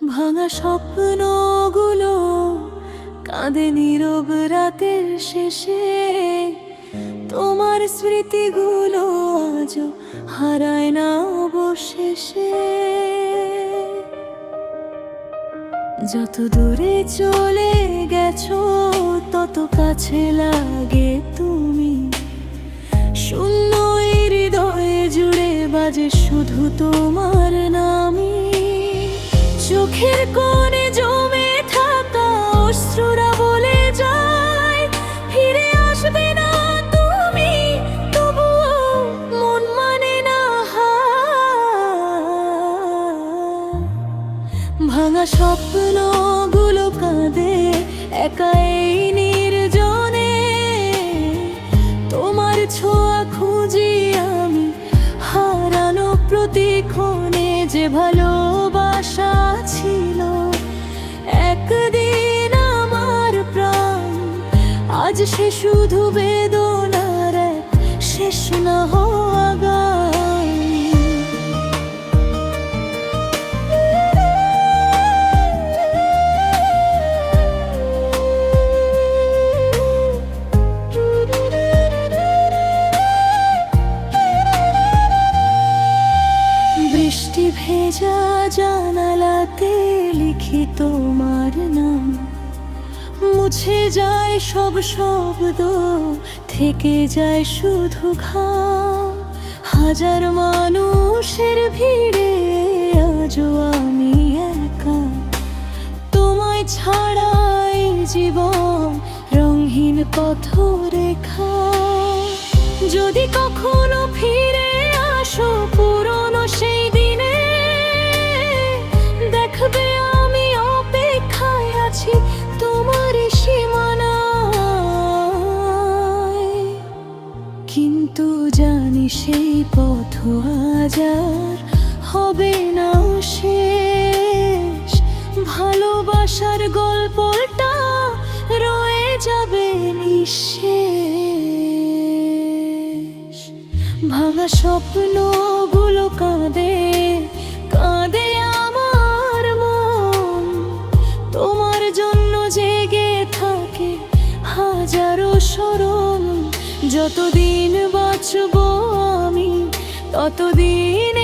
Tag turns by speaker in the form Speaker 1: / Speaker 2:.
Speaker 1: ভাঙা স্বপ্নগুলো কাঁদে নীরব রাতের শেষে, তোমার স্মৃতিগুলো আজও হারায় না অবশেষে। যত দূরে চলে গেছো তত কাছে লাগে তুমি, শূন্য এই হৃদয়ে জুড়ে বাজে শুধু তোমার নামই। চোখের কোণে জমে থাকা অশ্রুরা বলে যায় ফিরে আসবে না তুমি, তবুও মন মানে না হার। ভাঙা স্বপ্নগুলো কাঁদে একা এই নির্জনে, তোমার ছোঁয়া খুঁজি আমি হারানো প্রতিক্ষণে। যে ভালোবাসা ছিল একদিন আমার প্রাণ, আজ সে শুধু বেদনার এক শেষ না হওয়া গান। বৃষ্টি ভেজা জানালাতে লিখি তোমার নাম, মুছে যায় সব শব্দ, থেকে যায় শুধু ঘাম। হাজার মানুষের ভিড়ে আজও আমি একা, তোমায় ছাড়াই জীবন রঙহীন পথরেখা। যদি কখনো ফিরে আসো পুরনো সেই দিনে, দেখবে আমি অপেক্ষায় আছি তোমার সীমানায়। কিন্তু জানি সেই পথ আজ আর হবে না শেষ, ভালোবাসার গল্পটা রয়ে যাবে নিঃশেষ। ভাঙা স্বপ্নগুলো কাঁদে কাঁদে আমার মন, তোমার জন্য জেগে থাকে হাজারো স্মরণ। যতদিন বাঁচবো আমি ততদিন